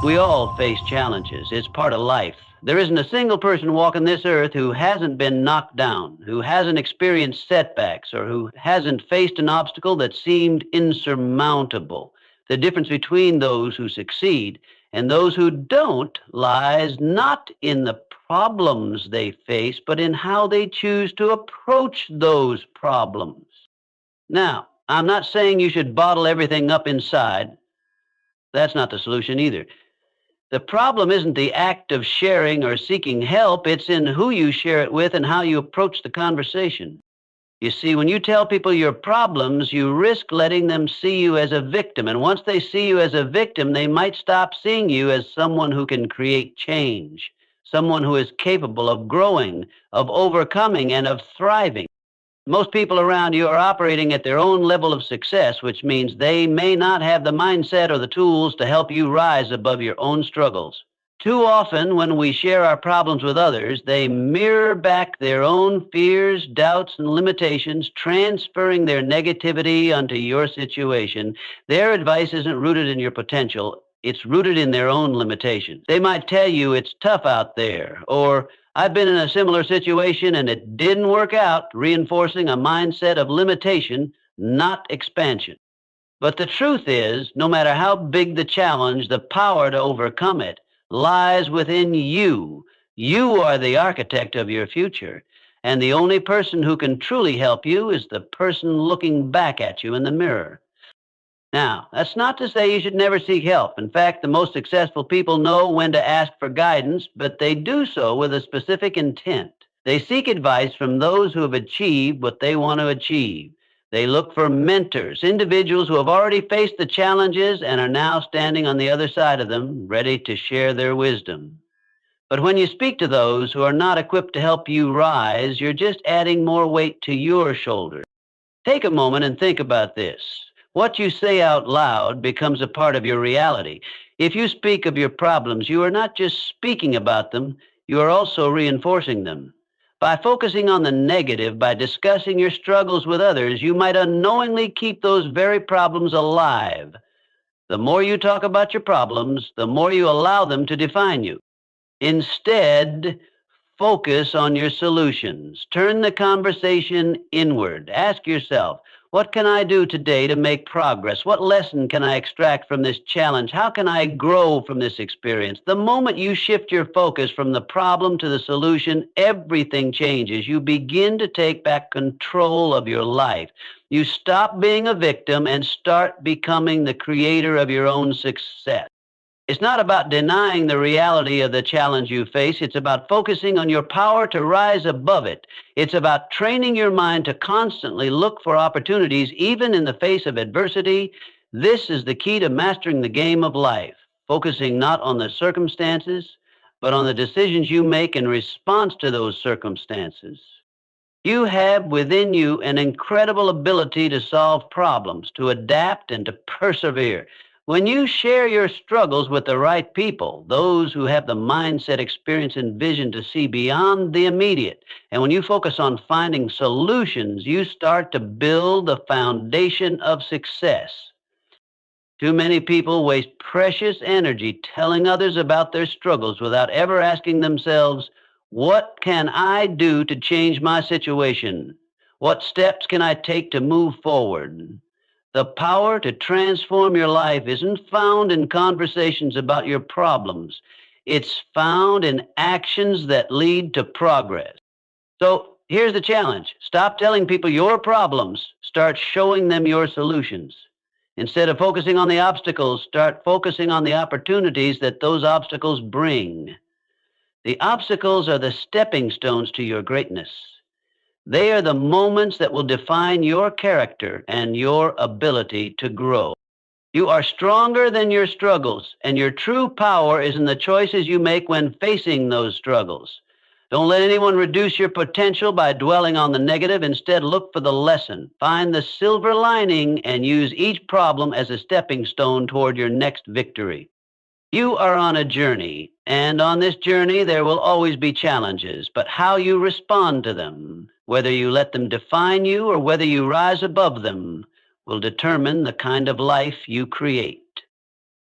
We all face challenges. It's part of life. There isn't a single person walking this earth who hasn't been knocked down, who hasn't experienced setbacks, or who hasn't faced an obstacle that seemed insurmountable. The difference between those who succeed and those who don't lies not in the problems they face, but in how they choose to approach those problems. Now, I'm not saying you should bottle everything up inside. That's not the solution either. The problem isn't the act of sharing or seeking help, it's in who you share it with and how you approach the conversation. You see, when you tell people your problems, you risk letting them see you as a victim. And once they see you as a victim, they might stop seeing you as someone who can create change, someone who is capable of growing, of overcoming, and of thriving. Most people around you are operating at their own level of success, which means they may not have the mindset or the tools to help you rise above your own struggles. Too often, when we share our problems with others, they mirror back their own fears, doubts, and limitations, transferring their negativity onto your situation. Their advice isn't rooted in your potential. It's rooted in their own limitations. They might tell you it's tough out there, or I've been in a similar situation and it didn't work out, reinforcing a mindset of limitation, not expansion. But the truth is, no matter how big the challenge, the power to overcome it lies within you. You are the architect of your future, and the only person who can truly help you is the person looking back at you in the mirror. Now, that's not to say you should never seek help. In fact, the most successful people know when to ask for guidance, but they do so with a specific intent. They seek advice from those who have achieved what they want to achieve. They look for mentors, individuals who have already faced the challenges and are now standing on the other side of them, ready to share their wisdom. But when you speak to those who are not equipped to help you rise, you're just adding more weight to your shoulders. Take a moment and think about this. What you say out loud becomes a part of your reality. If you speak of your problems, you are not just speaking about them, you are also reinforcing them. By focusing on the negative, by discussing your struggles with others, you might unknowingly keep those very problems alive. The more you talk about your problems, the more you allow them to define you. Instead, focus on your solutions. Turn the conversation inward. Ask yourself, what can I do today to make progress? What lesson can I extract from this challenge? How can I grow from this experience? The moment you shift your focus from the problem to the solution, everything changes. You begin to take back control of your life. You stop being a victim and start becoming the creator of your own success. It's not about denying the reality of the challenge you face. It's about focusing on your power to rise above it. It's about training your mind to constantly look for opportunities, even in the face of adversity. This is the key to mastering the game of life, focusing not on the circumstances, but on the decisions you make in response to those circumstances. You have within you an incredible ability to solve problems, to adapt, and to persevere. When you share your struggles with the right people, those who have the mindset, experience, and vision to see beyond the immediate, and when you focus on finding solutions, you start to build the foundation of success. Too many people waste precious energy telling others about their struggles without ever asking themselves, what can I do to change my situation? What steps can I take to move forward? The power to transform your life isn't found in conversations about your problems. It's found in actions that lead to progress. So here's the challenge. Stop telling people your problems. Start showing them your solutions. Instead of focusing on the obstacles, start focusing on the opportunities that those obstacles bring. The obstacles are the stepping stones to your greatness. They are the moments that will define your character and your ability to grow. You are stronger than your struggles, and your true power is in the choices you make when facing those struggles. Don't let anyone reduce your potential by dwelling on the negative. Instead, look for the lesson. Find the silver lining and use each problem as a stepping stone toward your next victory. You are on a journey, and on this journey there will always be challenges, but how you respond to them, whether you let them define you or whether you rise above them, will determine the kind of life you create.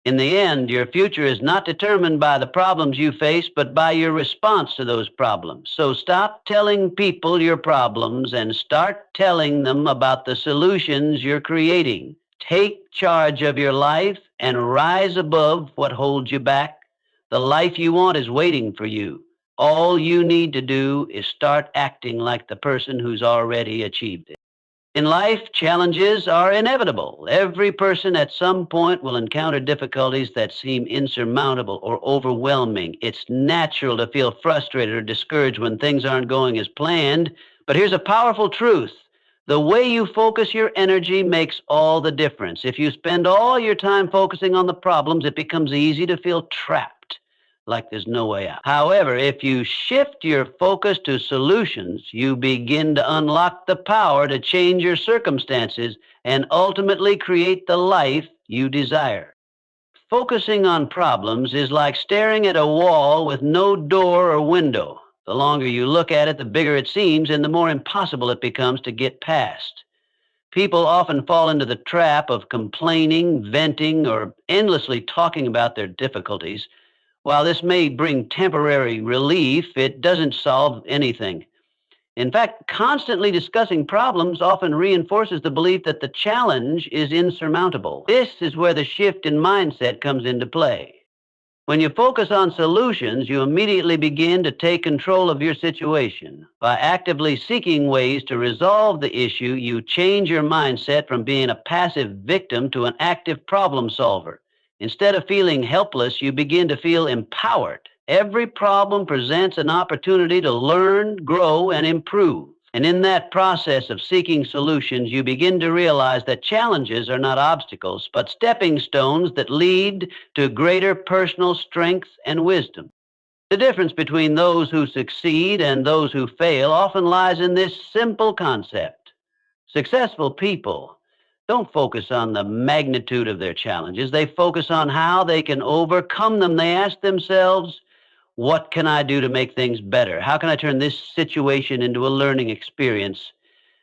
In the end, your future is not determined by the problems you face, but by your response to those problems. So stop telling people your problems and start telling them about the solutions you're creating. Take charge of your life and rise above what holds you back. The life you want is waiting for you. All you need to do is start acting like the person who's already achieved it. In life, challenges are inevitable. Every person at some point will encounter difficulties that seem insurmountable or overwhelming. It's natural to feel frustrated or discouraged when things aren't going as planned. But here's a powerful truth. The way you focus your energy makes all the difference. If you spend all your time focusing on the problems, it becomes easy to feel trapped, like there's no way out. However, if you shift your focus to solutions, you begin to unlock the power to change your circumstances and ultimately create the life you desire. Focusing on problems is like staring at a wall with no door or window. The longer you look at it, the bigger it seems and the more impossible it becomes to get past. People often fall into the trap of complaining, venting, or endlessly talking about their difficulties. While this may bring temporary relief, it doesn't solve anything. In fact, constantly discussing problems often reinforces the belief that the challenge is insurmountable. This is where the shift in mindset comes into play. When you focus on solutions, you immediately begin to take control of your situation. By actively seeking ways to resolve the issue, you change your mindset from being a passive victim to an active problem solver. Instead of feeling helpless, you begin to feel empowered. Every problem presents an opportunity to learn, grow, and improve. And in that process of seeking solutions, you begin to realize that challenges are not obstacles, but stepping stones that lead to greater personal strength and wisdom. The difference between those who succeed and those who fail often lies in this simple concept. Successful people don't focus on the magnitude of their challenges. They focus on how they can overcome them. They ask themselves, what can I do to make things better? How can I turn this situation into a learning experience?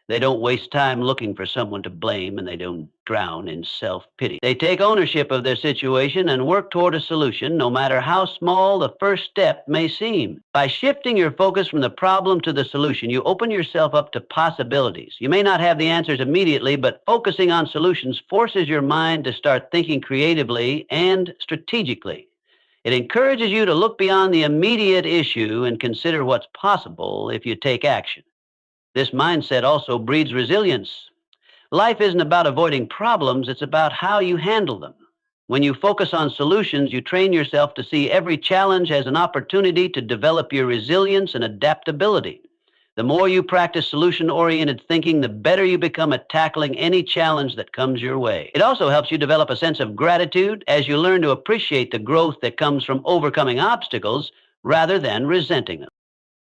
They don't waste time looking for someone to blame, and they don't drown in self-pity. They take ownership of their situation and work toward a solution, no matter how small the first step may seem. By shifting your focus from the problem to the solution, you open yourself up to possibilities. You may not have the answers immediately, but focusing on solutions forces your mind to start thinking creatively and strategically. It encourages you to look beyond the immediate issue and consider what's possible if you take action. This mindset also breeds resilience. Life isn't about avoiding problems, it's about how you handle them. When you focus on solutions, you train yourself to see every challenge as an opportunity to develop your resilience and adaptability. The more you practice solution-oriented thinking, the better you become at tackling any challenge that comes your way. It also helps you develop a sense of gratitude as you learn to appreciate the growth that comes from overcoming obstacles rather than resenting them.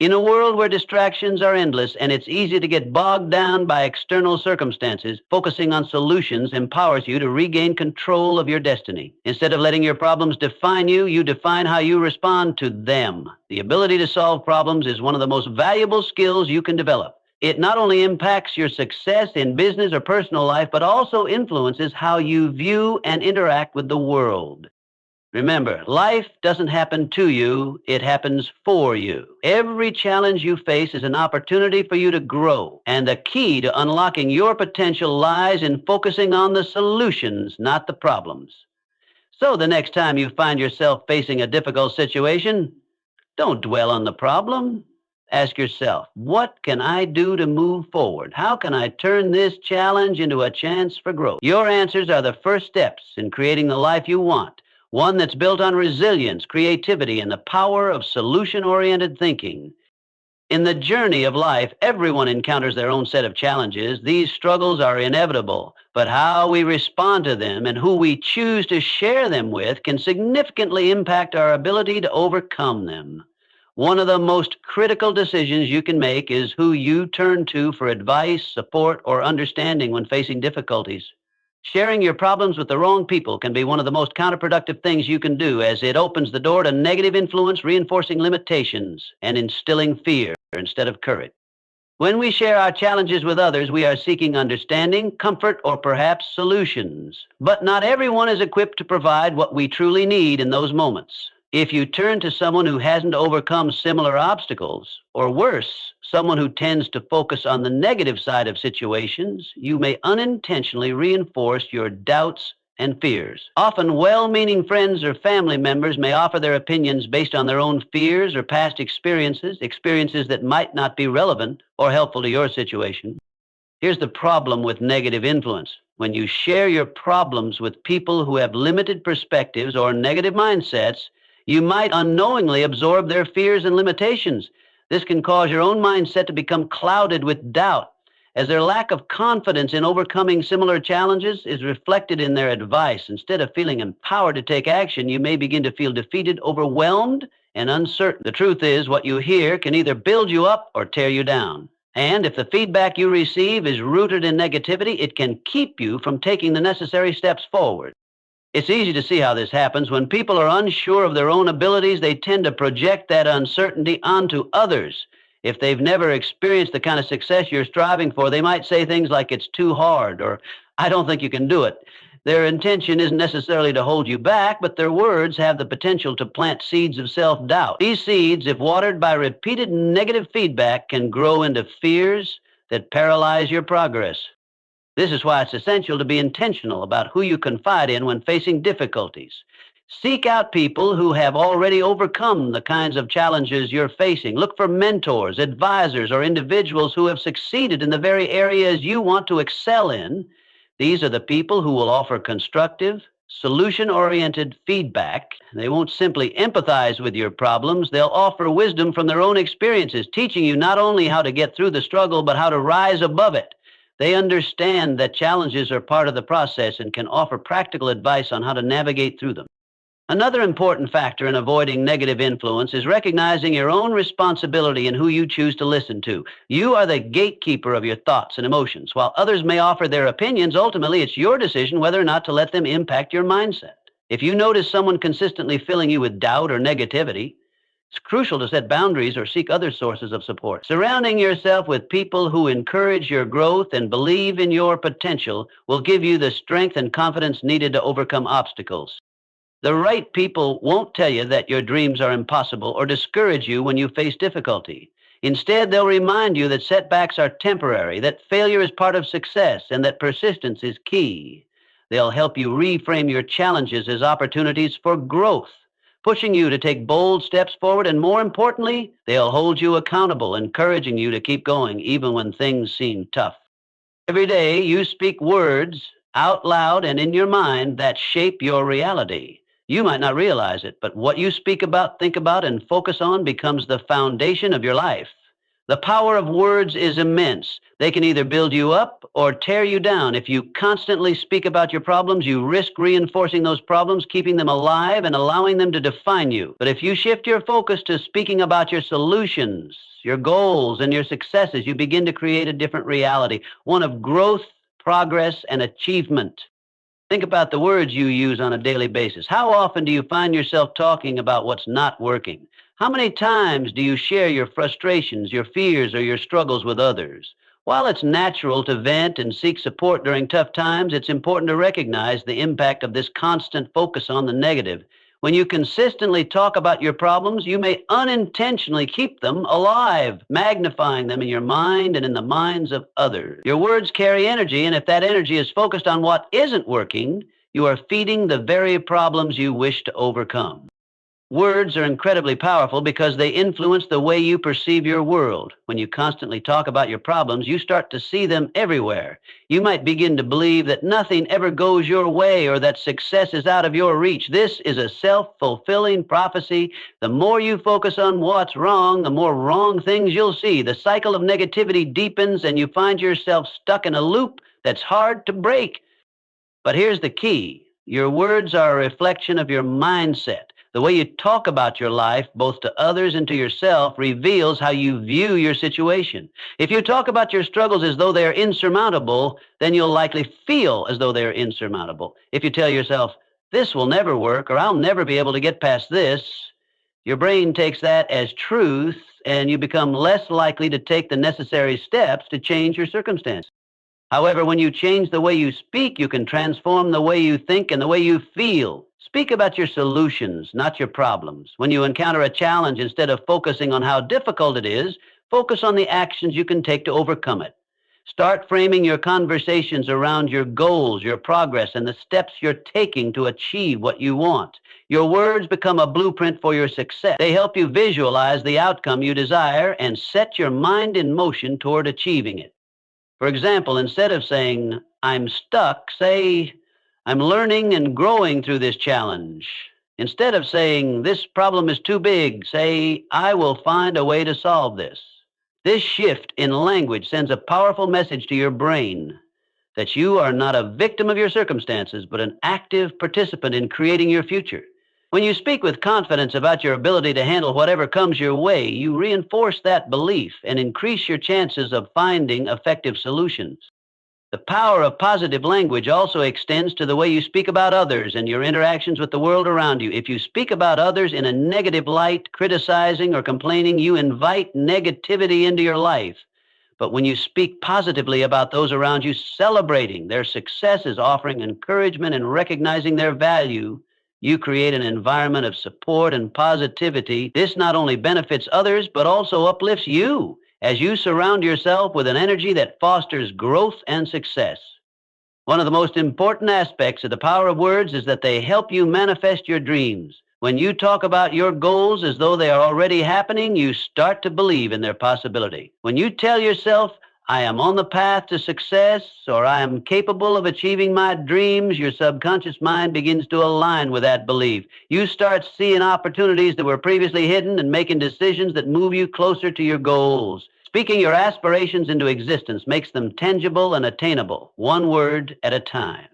In a world where distractions are endless and it's easy to get bogged down by external circumstances, focusing on solutions empowers you to regain control of your destiny. Instead of letting your problems define you, you define how you respond to them. The ability to solve problems is one of the most valuable skills you can develop. It not only impacts your success in business or personal life, but also influences how you view and interact with the world. Remember, life doesn't happen to you, it happens for you. Every challenge you face is an opportunity for you to grow, and the key to unlocking your potential lies in focusing on the solutions, not the problems. So the next time you find yourself facing a difficult situation, don't dwell on the problem. Ask yourself, what can I do to move forward? How can I turn this challenge into a chance for growth? Your answers are the first steps in creating the life you want. One that's built on resilience, creativity, and the power of solution-oriented thinking. In the journey of life, everyone encounters their own set of challenges. These struggles are inevitable, but how we respond to them and who we choose to share them with can significantly impact our ability to overcome them. One of the most critical decisions you can make is who you turn to for advice, support, or understanding when facing difficulties. Sharing your problems with the wrong people can be one of the most counterproductive things you can do, as it opens the door to negative influence, reinforcing limitations and instilling fear instead of courage. When we share our challenges with others, we are seeking understanding, comfort, or perhaps solutions. But not everyone is equipped to provide what we truly need in those moments. If you turn to someone who hasn't overcome similar obstacles, or worse, someone who tends to focus on the negative side of situations, you may unintentionally reinforce your doubts and fears. Often, well meaning friends or family members may offer their opinions based on their own fears or past experiences, experiences that might not be relevant or helpful to your situation. Here's the problem with negative influence. When you share your problems with people who have limited perspectives or negative mindsets, you might unknowingly absorb their fears and limitations. This can cause your own mindset to become clouded with doubt, as their lack of confidence in overcoming similar challenges is reflected in their advice. Instead of feeling empowered to take action, you may begin to feel defeated, overwhelmed, and uncertain. The truth is, what you hear can either build you up or tear you down. And if the feedback you receive is rooted in negativity, it can keep you from taking the necessary steps forward. It's easy to see how this happens. When people are unsure of their own abilities, they tend to project that uncertainty onto others. If they've never experienced the kind of success you're striving for, they might say things like, "It's too hard," or "I don't think you can do it." Their intention isn't necessarily to hold you back, but their words have the potential to plant seeds of self-doubt. These seeds, if watered by repeated negative feedback, can grow into fears that paralyze your progress. This is why it's essential to be intentional about who you confide in when facing difficulties. Seek out people who have already overcome the kinds of challenges you're facing. Look for mentors, advisors, or individuals who have succeeded in the very areas you want to excel in. These are the people who will offer constructive, solution-oriented feedback. They won't simply empathize with your problems. They'll offer wisdom from their own experiences, teaching you not only how to get through the struggle, but how to rise above it. They understand that challenges are part of the process and can offer practical advice on how to navigate through them. Another important factor in avoiding negative influence is recognizing your own responsibility in who you choose to listen to. You are the gatekeeper of your thoughts and emotions. While others may offer their opinions, ultimately it's your decision whether or not to let them impact your mindset. If you notice someone consistently filling you with doubt or negativity, it's crucial to set boundaries or seek other sources of support. Surrounding yourself with people who encourage your growth and believe in your potential will give you the strength and confidence needed to overcome obstacles. The right people won't tell you that your dreams are impossible or discourage you when you face difficulty. Instead, they'll remind you that setbacks are temporary, that failure is part of success, and that persistence is key. They'll help you reframe your challenges as opportunities for growth, pushing you to take bold steps forward, and more importantly, they'll hold you accountable, encouraging you to keep going even when things seem tough. Every day, you speak words out loud and in your mind that shape your reality. You might not realize it, but what you speak about, think about, and focus on becomes the foundation of your life. The power of words is immense. They can either build you up or tear you down. If you constantly speak about your problems, you risk reinforcing those problems, keeping them alive, and allowing them to define you. But if you shift your focus to speaking about your solutions, your goals, and your successes, you begin to create a different reality, one of growth, progress, and achievement. Think about the words you use on a daily basis. How often do you find yourself talking about what's not working? How many times do you share your frustrations, your fears, or your struggles with others? While it's natural to vent and seek support during tough times, it's important to recognize the impact of this constant focus on the negative. When you consistently talk about your problems, you may unintentionally keep them alive, magnifying them in your mind and in the minds of others. Your words carry energy, and if that energy is focused on what isn't working, you are feeding the very problems you wish to overcome. Words are incredibly powerful because they influence the way you perceive your world. When you constantly talk about your problems, you start to see them everywhere. You might begin to believe that nothing ever goes your way or that success is out of your reach. This is a self-fulfilling prophecy. The more you focus on what's wrong, the more wrong things you'll see. The cycle of negativity deepens and you find yourself stuck in a loop that's hard to break. But here's the key. Your words are a reflection of your mindset. The way you talk about your life, both to others and to yourself, reveals how you view your situation. If you talk about your struggles as though they are insurmountable, then you'll likely feel as though they are insurmountable. If you tell yourself, "This will never work," or "I'll never be able to get past this," Your brain takes that as truth, and you become less likely to take the necessary steps to change your circumstance. However, when you change the way you speak, you can transform the way you think and the way you feel. Speak about your solutions, not your problems. When you encounter a challenge, instead of focusing on how difficult it is, focus on the actions you can take to overcome it. Start framing your conversations around your goals, your progress, and the steps you're taking to achieve what you want. Your words become a blueprint for your success. They help you visualize the outcome you desire and set your mind in motion toward achieving it. For example, instead of saying, I'm stuck, say, I'm learning and growing through this challenge. Instead of saying, this problem is too big, say, I will find a way to solve this. This shift in language sends a powerful message to your brain that you are not a victim of your circumstances, but an active participant in creating your future. When you speak with confidence about your ability to handle whatever comes your way, you reinforce that belief and increase your chances of finding effective solutions. The power of positive language also extends to the way you speak about others and your interactions with the world around you. If you speak about others in a negative light, criticizing or complaining, you invite negativity into your life. But when you speak positively about those around you, celebrating their successes, offering encouragement, and recognizing their value, you create an environment of support and positivity. This not only benefits others, but also uplifts you as you surround yourself with an energy that fosters growth and success. One of the most important aspects of the power of words is that they help you manifest your dreams. When you talk about your goals as though they are already happening, you start to believe in their possibility. When you tell yourself, I am on the path to success, or I am capable of achieving my dreams, your subconscious mind begins to align with that belief. You start seeing opportunities that were previously hidden and making decisions that move you closer to your goals. Speaking your aspirations into existence makes them tangible and attainable, one word at a time.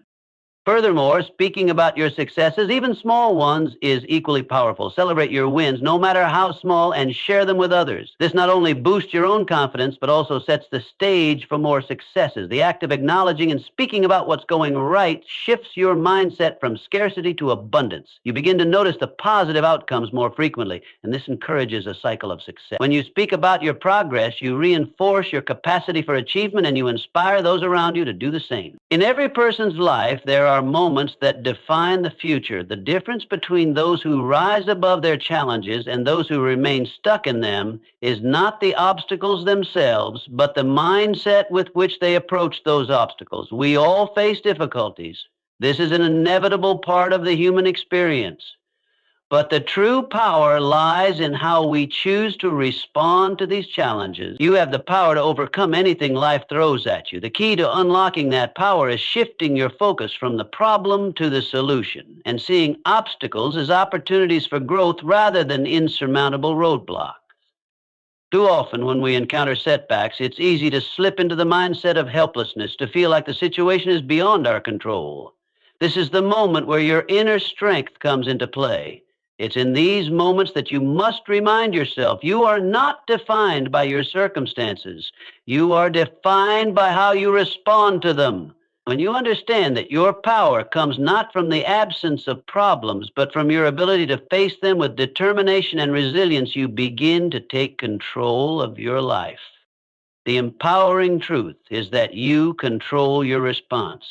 Furthermore, speaking about your successes, even small ones, is equally powerful. Celebrate your wins, no matter how small, and share them with others. This not only boosts your own confidence, but also sets the stage for more successes. The act of acknowledging and speaking about what's going right shifts your mindset from scarcity to abundance. You begin to notice the positive outcomes more frequently, and this encourages a cycle of success. When you speak about your progress, you reinforce your capacity for achievement, and you inspire those around you to do the same. In every person's life, there are moments that define the future. The difference between those who rise above their challenges and those who remain stuck in them is not the obstacles themselves, but the mindset with which they approach those obstacles. We all face difficulties. This is an inevitable part of the human experience. But the true power lies in how we choose to respond to these challenges. You have the power to overcome anything life throws at you. The key to unlocking that power is shifting your focus from the problem to the solution and seeing obstacles as opportunities for growth rather than insurmountable roadblocks. Too often when we encounter setbacks, it's easy to slip into the mindset of helplessness, to feel like the situation is beyond our control. This is the moment where your inner strength comes into play. It's in these moments that you must remind yourself you are not defined by your circumstances. You are defined by how you respond to them. When you understand that your power comes not from the absence of problems, but from your ability to face them with determination and resilience, you begin to take control of your life. The empowering truth is that you control your response.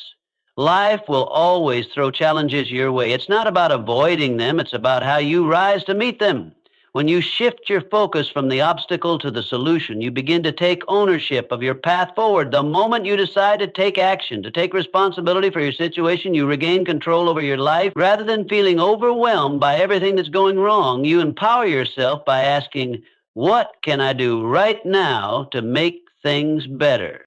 Life will always throw challenges your way. It's not about avoiding them, it's about how you rise to meet them. When you shift your focus from the obstacle to the solution, you begin to take ownership of your path forward. The moment you decide to take action, to take responsibility for your situation, you regain control over your life. Rather than feeling overwhelmed by everything that's going wrong, you empower yourself by asking, what can I do right now to make things better?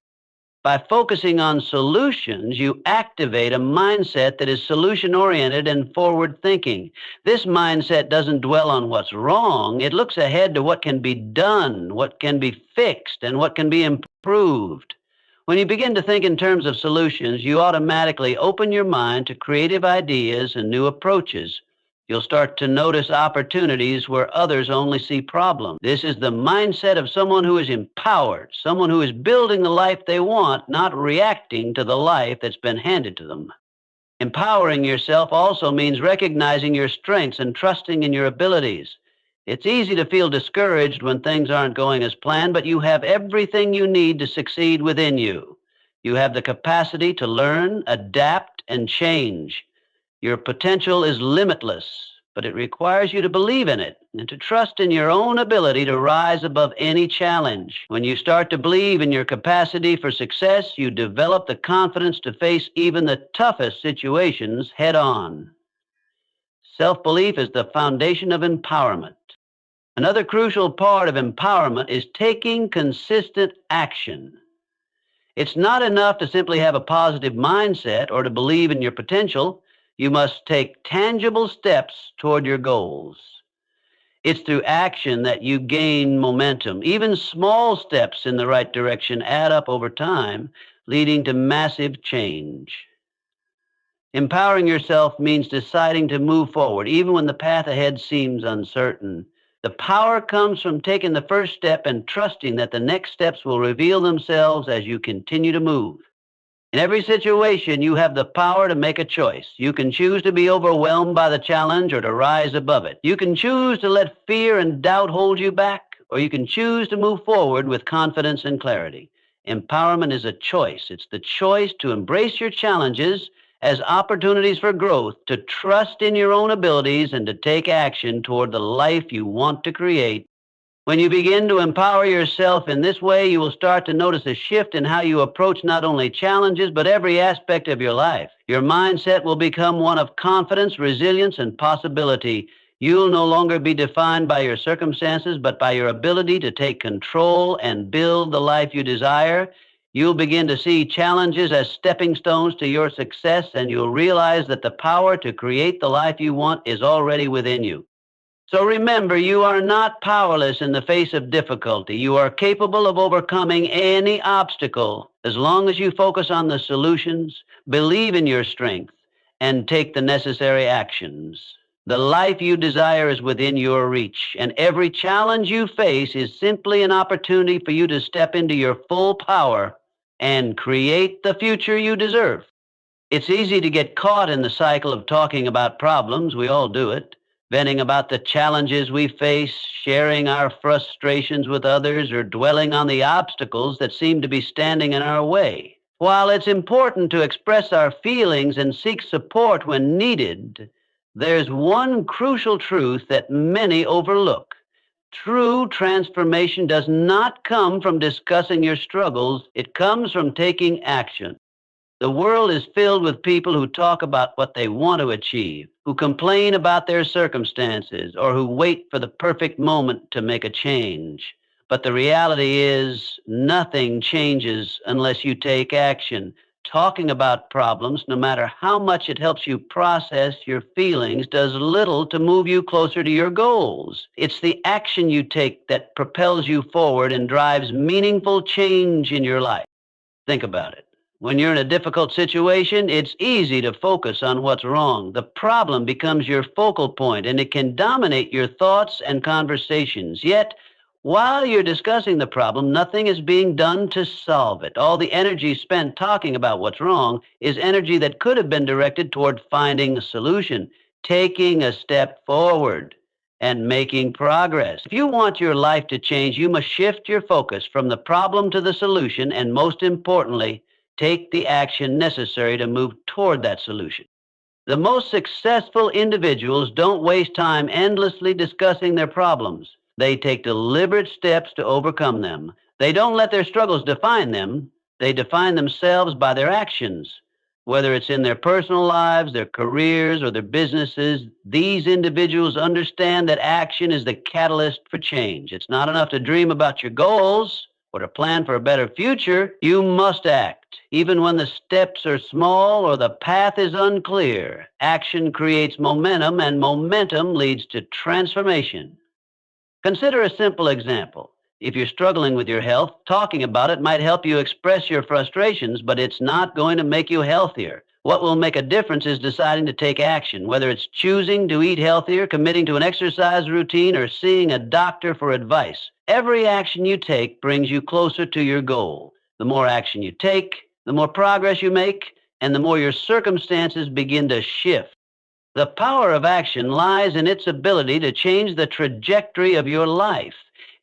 By focusing on solutions, you activate a mindset that is solution-oriented and forward-thinking. This mindset doesn't dwell on what's wrong. It looks ahead to what can be done, what can be fixed, and what can be improved. When you begin to think in terms of solutions, you automatically open your mind to creative ideas and new approaches. You'll start to notice opportunities where others only see problems. This is the mindset of someone who is empowered, someone who is building the life they want, not reacting to the life that's been handed to them. Empowering yourself also means recognizing your strengths and trusting in your abilities. It's easy to feel discouraged when things aren't going as planned, but you have everything you need to succeed within you. You have the capacity to learn, adapt, and change. Your potential is limitless, but it requires you to believe in it and to trust in your own ability to rise above any challenge. When you start to believe in your capacity for success, you develop the confidence to face even the toughest situations head on. Self-belief is the foundation of empowerment. Another crucial part of empowerment is taking consistent action. It's not enough to simply have a positive mindset or to believe in your potential. You must take tangible steps toward your goals. It's through action that you gain momentum. Even small steps in the right direction add up over time, leading to massive change. Empowering yourself means deciding to move forward, even when the path ahead seems uncertain. The power comes from taking the first step and trusting that the next steps will reveal themselves as you continue to move. In every situation, you have the power to make a choice. You can choose to be overwhelmed by the challenge or to rise above it. You can choose to let fear and doubt hold you back, or you can choose to move forward with confidence and clarity. Empowerment is a choice. It's the choice to embrace your challenges as opportunities for growth, to trust in your own abilities, and to take action toward the life you want to create. When you begin to empower yourself in this way, you will start to notice a shift in how you approach not only challenges, but every aspect of your life. Your mindset will become one of confidence, resilience, and possibility. You'll no longer be defined by your circumstances, but by your ability to take control and build the life you desire. You'll begin to see challenges as stepping stones to your success, and you'll realize that the power to create the life you want is already within you. So remember, you are not powerless in the face of difficulty. You are capable of overcoming any obstacle as long as you focus on the solutions, believe in your strength, and take the necessary actions. The life you desire is within your reach, and every challenge you face is simply an opportunity for you to step into your full power and create the future you deserve. It's easy to get caught in the cycle of talking about problems. We all do it. Venting about the challenges we face, sharing our frustrations with others, or dwelling on the obstacles that seem to be standing in our way. While it's important to express our feelings and seek support when needed, there's one crucial truth that many overlook. True transformation does not come from discussing your struggles. It comes from taking action. The world is filled with people who talk about what they want to achieve, who complain about their circumstances, or who wait for the perfect moment to make a change. But the reality is, nothing changes unless you take action. Talking about problems, no matter how much it helps you process your feelings, does little to move you closer to your goals. It's the action you take that propels you forward and drives meaningful change in your life. Think about it. When you're in a difficult situation, it's easy to focus on what's wrong. The problem becomes your focal point, and it can dominate your thoughts and conversations. Yet, while you're discussing the problem, nothing is being done to solve it. All the energy spent talking about what's wrong is energy that could have been directed toward finding a solution, taking a step forward, and making progress. If you want your life to change, you must shift your focus from the problem to the solution, and most importantly, take the action necessary to move toward that solution. The most successful individuals don't waste time endlessly discussing their problems. They take deliberate steps to overcome them. They don't let their struggles define them. They define themselves by their actions. Whether it's in their personal lives, their careers, or their businesses, these individuals understand that action is the catalyst for change. It's not enough to dream about your goals or to plan for a better future. You must act. Even when the steps are small or the path is unclear, action creates momentum, and momentum leads to transformation. Consider a simple example. If you're struggling with your health, talking about it might help you express your frustrations, but it's not going to make you healthier. What will make a difference is deciding to take action, whether it's choosing to eat healthier, committing to an exercise routine, or seeing a doctor for advice. Every action you take brings you closer to your goal. The more action you take, the more progress you make, and the more your circumstances begin to shift. The power of action lies in its ability to change the trajectory of your life.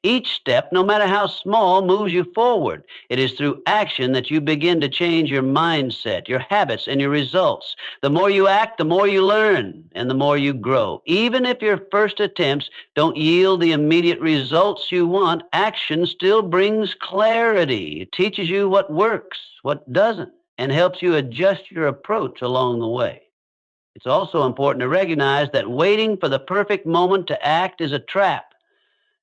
Each step, no matter how small, moves you forward. It is through action that you begin to change your mindset, your habits, and your results. The more you act, the more you learn, and the more you grow. Even if your first attempts don't yield the immediate results you want, action still brings clarity. It teaches you what works, what doesn't, and helps you adjust your approach along the way. It's also important to recognize that waiting for the perfect moment to act is a trap.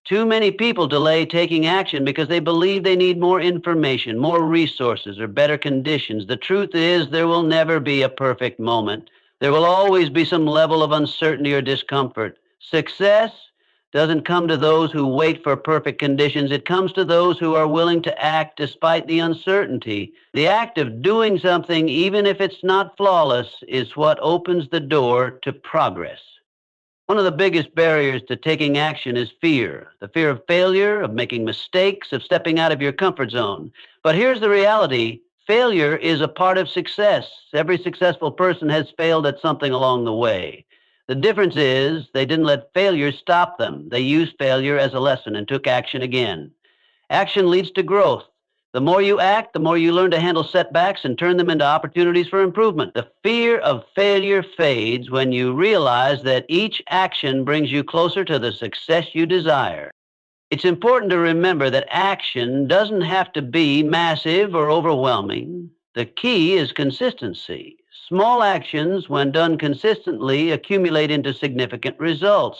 Too many people delay taking action because they believe they need more information, more resources, or better conditions. The truth is, there will never be a perfect moment. There will always be some level of uncertainty or discomfort. Success doesn't come to those who wait for perfect conditions. It comes to those who are willing to act despite the uncertainty. The act of doing something, even if it's not flawless, is what opens the door to progress. One of the biggest barriers to taking action is fear. The fear of failure, of making mistakes, of stepping out of your comfort zone. But here's the reality. Failure is a part of success. Every successful person has failed at something along the way. The difference is they didn't let failure stop them. They used failure as a lesson and took action again. Action leads to growth. The more you act, the more you learn to handle setbacks and turn them into opportunities for improvement. The fear of failure fades when you realize that each action brings you closer to the success you desire. It's important to remember that action doesn't have to be massive or overwhelming. The key is consistency. Small actions, when done consistently, accumulate into significant results.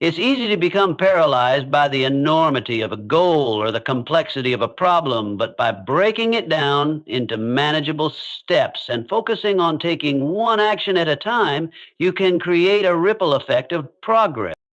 It's easy to become paralyzed by the enormity of a goal or the complexity of a problem, but by breaking it down into manageable steps and focusing on taking one action at a time, you can create a ripple effect of progress.